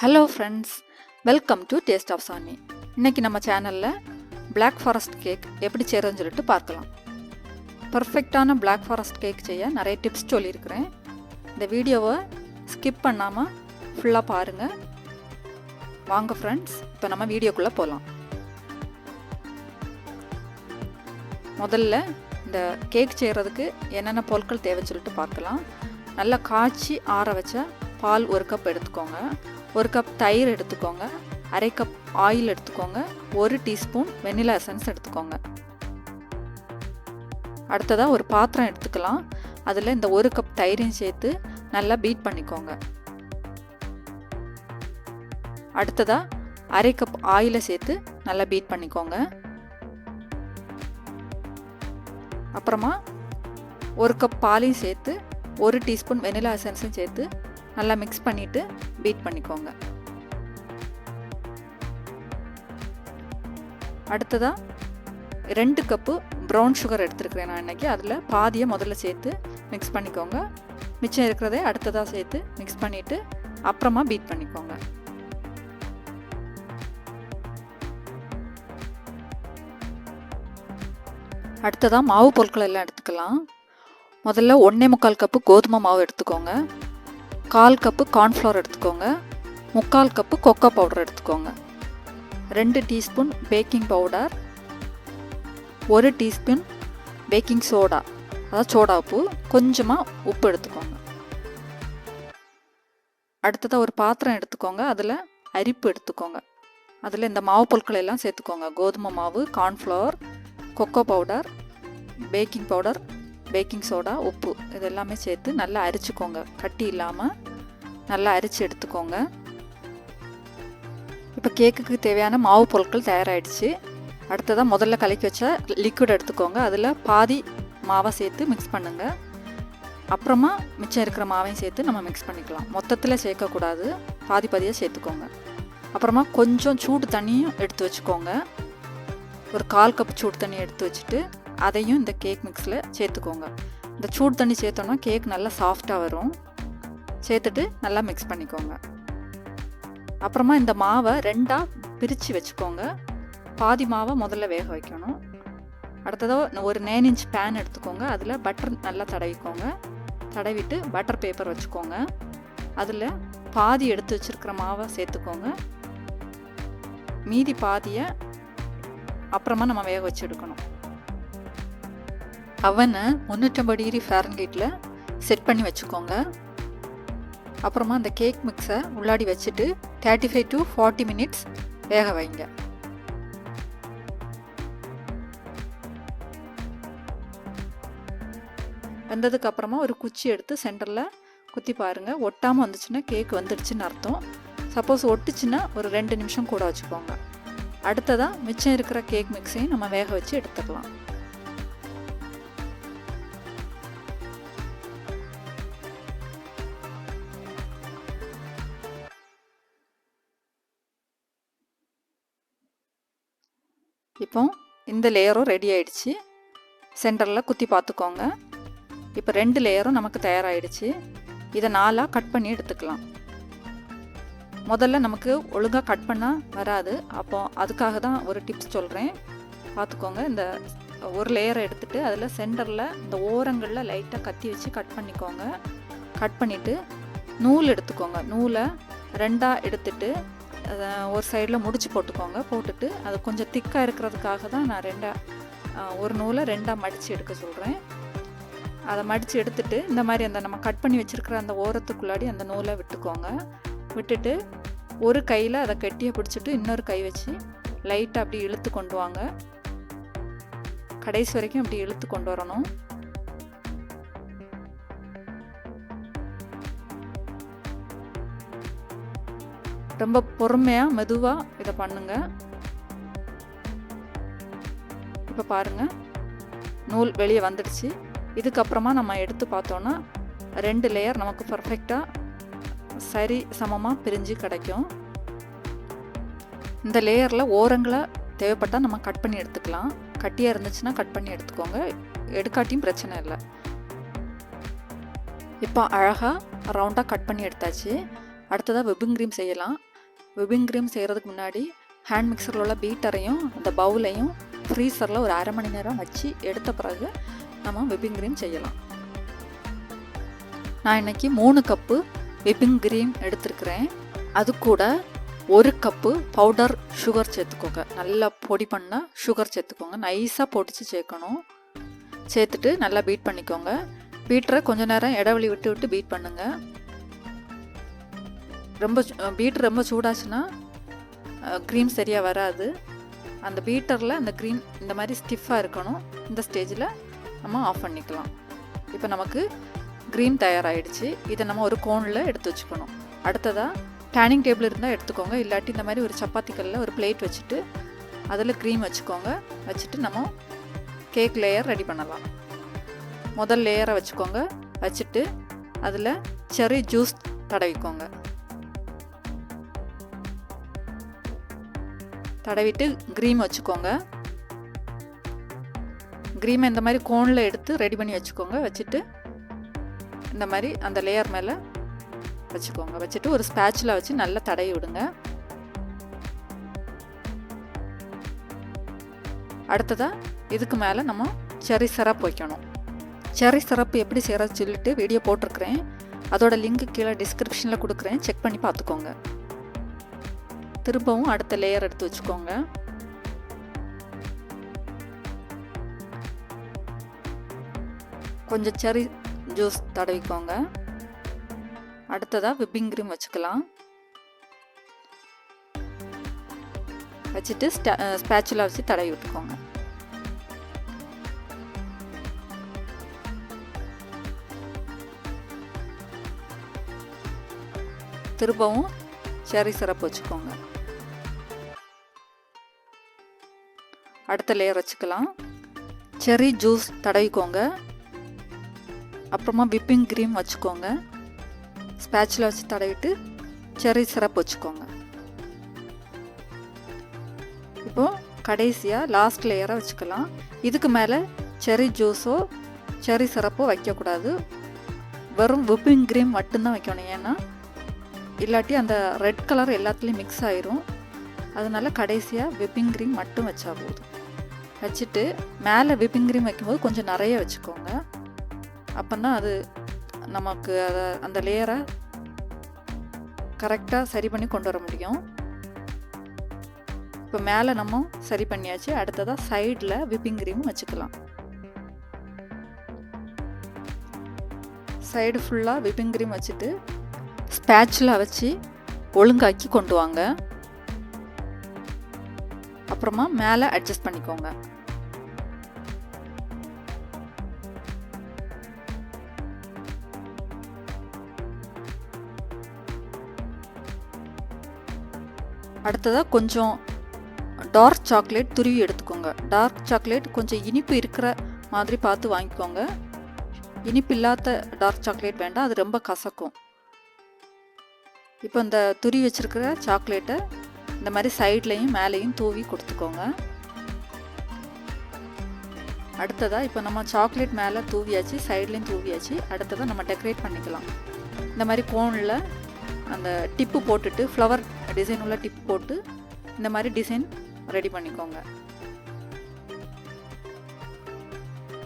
Hello friends, welcome to taste of Sami. இன்றைக்கி நம்ம சேனலில் பிளாக் ஃபாரஸ்ட் கேக் எப்படி செய்கிறதுன்னு சொல்லிட்டு பார்க்கலாம். பர்ஃபெக்டான பிளாக் ஃபாரஸ்ட் கேக் செய்ய நிறைய டிப்ஸ் சொல்லியிருக்கிறேன். இந்த வீடியோவை ஸ்கிப் பண்ணாமல் ஃபுல்லாக பாருங்கள். வாங்க ஃப்ரெண்ட்ஸ், இப்போ நம்ம வீடியோக்குள்ளே போகலாம். முதல்ல இந்த கேக் செய்கிறதுக்கு என்னென்ன பொருட்கள் தேவைன்னு சொல்லிட்டு பார்க்கலாம். நல்லா காய்ச்சி ஆற வச்ச பால் 1 கப் எடுத்துக்கோங்க. 1 கப் தயிர் எடுத்துக்கோங்க. 1/2 கப் ஆயில் எடுத்துக்கோங்க. 1 டீஸ்பூன் வெனிலா எசன்ஸ் எடுத்துக்கோங்க. அடுத்ததாக ஒரு பாத்திரம் எடுத்துக்கலாம். அதில் இந்த 1 கப் தயிரையும் சேர்த்து நல்லா பீட் பண்ணிக்கோங்க. அடுத்ததாக 1/2 கப் ஆயிலை சேர்த்து நல்லா பீட் பண்ணிக்கோங்க. அப்புறமா 1 கப் பாலையும் சேர்த்து 1 டீஸ்பூன் வெனிலா எசன்ஸும் சேர்த்து நல்லா மிக்ஸ் பண்ணிவிட்டு பீட் பண்ணிக்கோங்க. அடுத்ததாக 2 கப்பு ப்ரௌன் சுகர் எடுத்துருக்கிறேன் நான் இன்றைக்கி. அதில் பாதியை முதல்ல சேர்த்து மிக்ஸ் பண்ணிக்கோங்க. மிச்சம் இருக்கிறதே அடுத்ததாக சேர்த்து மிக்ஸ் பண்ணிவிட்டு அப்புறமா பீட் பண்ணிக்கோங்க. அடுத்ததாக மாவு பொருட்கள் எல்லாம் எடுத்துக்கலாம். முதல்ல 1.25 கப்பு கோதுமை மாவு எடுத்துக்கோங்க. 1/4 கப்பு கார்ன்ஃப்ளவர் எடுத்துக்கோங்க. 3/4 கப்பு கொக்கோ பவுடர் எடுத்துக்கோங்க. 2 teaspoon baking powder, 1 teaspoon baking soda, அதாவது சோடா உப்பு, கொஞ்சமாக உப்பு எடுத்துக்கோங்க. அடுத்ததாக ஒரு பாத்திரம் எடுத்துக்கோங்க. அதில் அரிப்பு எடுத்துக்கோங்க. அதில் இந்த மாவு பொருட்களை எல்லாம் சேர்த்துக்கோங்க. கோதுமை மாவு, cornflour, cocoa powder, baking powder, baking soda, உப்பு, இது எல்லாமே சேர்த்து நல்லா அரிச்சுக்கோங்க. கட்டி இல்லாமல் நல்லா அரிச்சு எடுத்துக்கோங்க. இப்போ கேக்குக்கு தேவையான மாவு பொருட்கள் தயாராகிடுச்சு. அடுத்ததாக முதல்ல கலக்கி வச்ச லிக்விட் எடுத்துக்கோங்க. அதில் பாதி மாவை சேர்த்து மிக்ஸ் பண்ணுங்கள். அப்புறமா மிச்சம் இருக்கிற மாவையும் சேர்த்து நம்ம மிக்ஸ் பண்ணிக்கலாம். மொத்தத்தில் சேர்க்கக்கூடாது, பாதி பாதியாக சேர்த்துக்கோங்க. அப்புறமா கொஞ்சம் சூடு தண்ணியும் எடுத்து வச்சுக்கோங்க. ஒரு 1/4 கப் சூடு தண்ணி எடுத்து வச்சுட்டு அதையும் இந்த கேக் மிக்ஸில் சேர்த்துக்கோங்க. இந்த சூடு தண்ணி சேர்த்தோன்னா கேக் நல்லா சாஃப்டாக வரும். சேர்த்துட்டு நல்லா மிக்ஸ் பண்ணிக்கோங்க. அப்புறமா இந்த மாவை 2ஆக பிரித்து வச்சுக்கோங்க. பாதி மாவை முதல்ல வேக வைக்கணும். அடுத்ததாக ஒரு 9 இன்ச் பேன் எடுத்துக்கோங்க. அதில் பட்டர் நல்லா தடவிக்கோங்க. தடவிட்டு பட்டர் பேப்பர் வச்சுக்கோங்க. அதில் பாதி எடுத்து வச்சுருக்கிற மாவை சேர்த்துக்கோங்க. மீதி பாதியை அப்புறமா நம்ம வேக வச்சு எடுக்கணும். அவனை 350 டிகிரி ஃபாரன்ஹீட்டில் செட் பண்ணி வச்சுக்கோங்க. அப்புறமா அந்த கேக் மிக்ஸை உள்ளாடி வச்சுட்டு 35 to 40 மினிட்ஸ் வேக வைங்க. வெந்ததுக்கு அப்புறமா ஒரு குச்சி எடுத்து சென்டரில் குத்தி பாருங்கள். ஒட்டாமல் வந்துச்சுன்னா கேக் வந்துடுச்சுன்னு அர்த்தம். சப்போஸ் ஒட்டுச்சுன்னா ஒரு 2 நிமிஷம் கூட வச்சுக்கோங்க. அடுத்ததாக மிச்சம் இருக்கிற கேக் மிக்ஸையும் நம்ம வேக வச்சு எடுத்துக்கலாம். இப்போ இந்த லேயரும் ரெடி ஆயிடுச்சு. சென்டரில் குத்தி பார்த்துக்கோங்க. இப்போ 2 லேயரும் நமக்கு தயாராகிடுச்சு. இதை 4ஆக கட் பண்ணி எடுத்துக்கலாம். முதல்ல நமக்கு ஒழுங்காக கட் பண்ணால் வராது. அப்போ அதுக்காக தான் ஒரு டிப்ஸ் சொல்கிறேன், பார்த்துக்கோங்க. இந்த ஒரு லேயரை எடுத்துகிட்டு அதில் சென்டரில் இந்த ஓரங்களில் லைட்டாக கத்தி வச்சு கட் பண்ணிக்கோங்க. கட் பண்ணிவிட்டு நூல் எடுத்துக்கோங்க. நூலை 2ஆக எடுத்துட்டு ஒரு சைடில் முடிச்சு போட்டுக்கோங்க. போட்டுட்டு அது கொஞ்சம் திக்காக இருக்கிறதுக்காக தான் நான் ஒரு நூலை 2ஆக மடித்து எடுக்க சொல்கிறேன். அதை மடித்து எடுத்துட்டு இந்த மாதிரி அந்த நம்ம கட் பண்ணி வச்சுருக்கிற அந்த ஓரத்துக்குள்ளாடி அந்த நூலை விட்டுக்கோங்க. விட்டுட்டு ஒரு கையில் அதை கெட்டியாக பிடிச்சிட்டு இன்னொரு கை வச்சு லைட்டாக அப்படி இழுத்து கொண்டு வாங்க. கடைசி வரைக்கும் அப்படி இழுத்து கொண்டு வரணும். ரொம்ப பொறுமையாக மெதுவாக இதை பண்ணுங்க. இப்போ பாருங்கள், நூல் வெளியே வந்துடுச்சு. இதுக்கப்புறமா நம்ம எடுத்து பார்த்தோன்னா 2 லேயர் நமக்கு பர்ஃபெக்டாக சரி சமமாக பிரிஞ்சு கிடைக்கும். இந்த லேயரில் ஓரங்களை தேவைப்பட்டால் நம்ம கட் பண்ணி எடுத்துக்கலாம். கட்டியாக இருந்துச்சுன்னா கட் பண்ணி எடுத்துக்கோங்க, எடுக்காட்டியும் பிரச்சனை இல்லை. இப்போ அழகாக ரவுண்டாக கட் பண்ணி எடுத்தாச்சு. அடுத்ததாக விப்பிங் க்ரீம் செய்யலாம். விப்பிங் க்ரீம் செய்கிறதுக்கு முன்னாடி ஹேண்ட் மிக்சரில் உள்ள பீட்டரையும் அந்த பவுலையும் ஃப்ரீசரில் ஒரு அரை மணி நேரம் வச்சு எடுத்த பிறகு நம்ம விப்பிங் க்ரீம் செய்யலாம். நான் இன்றைக்கி 3 கப்பு விப்பிங் க்ரீம் எடுத்துருக்கிறேன். அது கூட 1 கப்பு பவுடர் சுகர் சேர்த்துக்கோங்க. நல்லா பொடி பண்ண சுகர் சேர்த்துக்கோங்க. நைஸாக பொடிச்சு சேர்க்கணும். சேர்த்துட்டு நல்லா பீட் பண்ணிக்கோங்க. பீட்டரை கொஞ்சம் நேரம் இடைவெளி விட்டு விட்டு பீட் பண்ணுங்கள். பீட்டர் ரொம்ப சூடாச்சுன்னா க்ரீம் சரியாக வராது. அந்த பீட்டரில் அந்த க்ரீம் இந்த மாதிரி ஸ்டிஃபாக இருக்கணும். இந்த ஸ்டேஜில் நம்ம ஆஃப் பண்ணிக்கலாம். இப்போ நமக்கு க்ரீம் தயாராகிடுச்சு. இதை நம்ம ஒரு கோனில் எடுத்து வச்சுக்கணும். அடுத்ததாக டேனிங் டேபிள் இருந்தால் எடுத்துக்கோங்க. இல்லாட்டி இந்த மாதிரி ஒரு சப்பாத்தி கல்லில் ஒரு பிளேட் வச்சுட்டு அதில் க்ரீம் வச்சுக்கோங்க. வச்சுட்டு நம்ம கேக் லேயர் ரெடி பண்ணலாம். முதல் லேயரை வச்சுக்கோங்க. வச்சுட்டு அதில் செர்ரி ஜூஸ் தடவிக்கோங்க. தடவிட்டு க்ரீம் வச்சுக்கோங்க. க்ரீமை இந்த மாதிரி கோனில் எடுத்து ரெடி பண்ணி வச்சுக்கோங்க. வச்சுட்டு இந்த மாதிரி அந்த லேயர் மேலே வச்சுக்கோங்க. வச்சுட்டு ஒரு ஸ்பேட்சுலா வச்சு நல்லா தடவி விடுங்க. அடுத்ததாக இதுக்கு மேலே நம்ம செர்ரி சிரப் வைக்கணும். செர்ரி சிரப் எப்படி செய்கிறது சொல்லிட்டு வீடியோ போட்டிருக்கிறேன். அதோட லிங்க் கீழே டிஸ்கிரிப்ஷனில் கொடுக்குறேன். செக் பண்ணி பார்த்துக்கோங்க. திரும்பவும் அடுத்த லேயர் எடுத்து வச்சுக்கோங்க. கொஞ்சம் செர்ரி ஜூஸ் தடவிக்கோங்க. அடுத்ததாக விப்பிங் க்ரீம் வச்சுக்கலாம். வச்சுட்டு ஸ்பேட்சுலா வச்சு தடவி விட்டுக்கோங்க. திரும்பவும் செர்ரி சிரப் வச்சுக்கோங்க. அடுத்த லேயர் வச்சுக்கலாம். செர்ரி ஜூஸ் தடவிக்கோங்க. அப்புறமா விப்பிங் க்ரீம் வச்சுக்கோங்க. ஸ்பேட்சுலா வச்சு தடவிட்டு செர்ரி சிரப் வச்சுக்கோங்க. இப்போது கடைசியாக லாஸ்ட் லேயரை வச்சுக்கலாம். இதுக்கு மேலே செர்ரி ஜூஸோ செர்ரி சிரப்போ வைக்கக்கூடாது. வெறும் விப்பிங் க்ரீம் மட்டும்தான் வைக்கணும். ஏன்னா இல்லாட்டி அந்த ரெட் கலர் எல்லாத்துலேயும் மிக்ஸ் ஆயிரும். அதனால கடைசியாக விப்பிங் க்ரீம் மட்டும் வச்சா போதும். வச்சுட்டு மேலே விப்பிங் க்ரீம் வைக்கும்போது கொஞ்சம் நிறைய வச்சுக்கோங்க. அப்போ தான் அது நமக்கு அந்த லேயரை கரெக்டாக சரி பண்ணி கொண்டு வர முடியும். இப்போ மேலே நம்ம சரி பண்ணியாச்சு. அடுத்ததாக சைடில் விப்பிங் க்ரீம் வச்சுக்கலாம். சைடு ஃபுல்லாக விப்பிங் க்ரீம் வச்சுட்டு ஸ்பேட்சுலா வச்சு ஒழுங்காக்கி கொண்டு வாங்க. அப்புறமா மேலே அட்ஜஸ்ட் பண்ணிக்கோங்க. அடுத்ததாக கொஞ்சம் டார்க் சாக்லேட் துருவி எடுத்துக்கோங்க. டார்க் சாக்லேட் கொஞ்சம் இனிப்பு இருக்கிற மாதிரி பார்த்து வாங்கிக்கோங்க. இனிப்பு இல்லாத டார்க் சாக்லேட் வேண்டாம், அது ரொம்ப கசக்கும். இப்போ இந்த துருவி வச்சுருக்கிற சாக்லேட்டை இந்த மாதிரி சைட்லேயும் மேலேயும் தூவி கொடுத்துக்கோங்க. அடுத்ததாக இப்போ நம்ம சாக்லேட் மேலே தூவியாச்சு, சைட்லேயும் தூவியாச்சு. அடுத்ததாக நம்ம டெக்கரேட் பண்ணிக்கலாம். இந்த மாதிரி கோனில் அந்த டிப்பு போட்டுட்டு ஃப்ளவர் டிசைன் உள்ள டிப்பு போட்டு இந்த மாதிரி டிசைன் ரெடி பண்ணிக்கோங்க.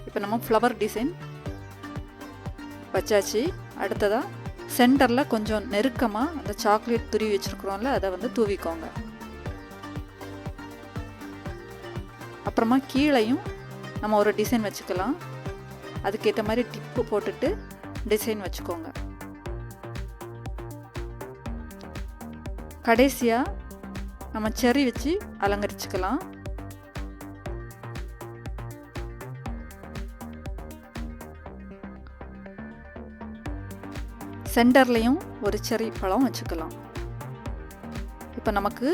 இப்போ நம்ம ஃப்ளவர் டிசைன் வச்சாச்சு. அடுத்ததாக சென்டரில் கொஞ்சம் நெருக்கமாக அந்த சாக்லேட் துருவி வச்சுருக்குறோம்ல, அதை வந்து தூவிக்கோங்க. அப்புறமா கீழையும் நம்ம ஒரு டிசைன் வச்சுக்கலாம். அதுக்கேற்ற மாதிரி டிப்பு போட்டுட்டு டிசைன் வச்சுக்கோங்க. கடைசியாக நம்ம செர்ரி வச்சு அலங்கரிச்சுக்கலாம். சென்டர்லேயும் ஒரு செர்ரி பழம் வச்சுக்கலாம். இப்போ நமக்கு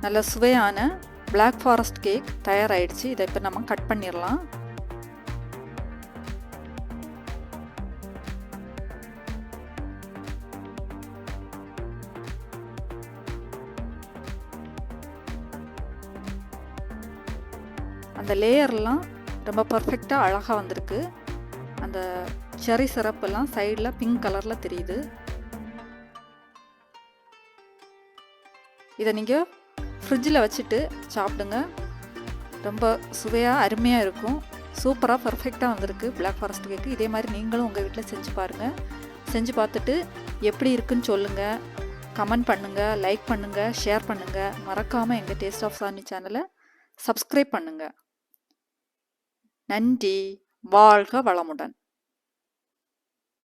நல்ல சுவையான பிளாக் ஃபாரஸ்ட் கேக் தயாராகிடுச்சு. இதை இப்போ நம்ம கட் பண்ணிடலாம். அந்த லேயர்லாம் ரொம்ப பர்ஃபெக்டாக அழகாக வந்திருக்கு. அந்த செர்ரி சிரப்பெல்லாம் சைடில் பிங்க் கலரில் தெரியுது. இதை நீங்கள் ஃப்ரிட்ஜில் வச்சுட்டு சாப்பிடுங்க. ரொம்ப சுவையாக அருமையாக இருக்கும். சூப்பராக பர்ஃபெக்டாக வந்திருக்கு பிளாக் ஃபாரஸ்ட் கேக்கு. இதே மாதிரி நீங்களும் உங்கள் வீட்டில் செஞ்சு பாருங்கள். செஞ்சு பார்த்துட்டு எப்படி இருக்குன்னு சொல்லுங்கள். கமெண்ட் பண்ணுங்கள், லைக் பண்ணுங்கள், ஷேர் பண்ணுங்கள். மறக்காமல் எங்கள் டேஸ்ட் ஆஃப் சார்னி சேனலை சப்ஸ்கிரைப் பண்ணுங்கள். நன்றி. வாழ்க வளமுடன்.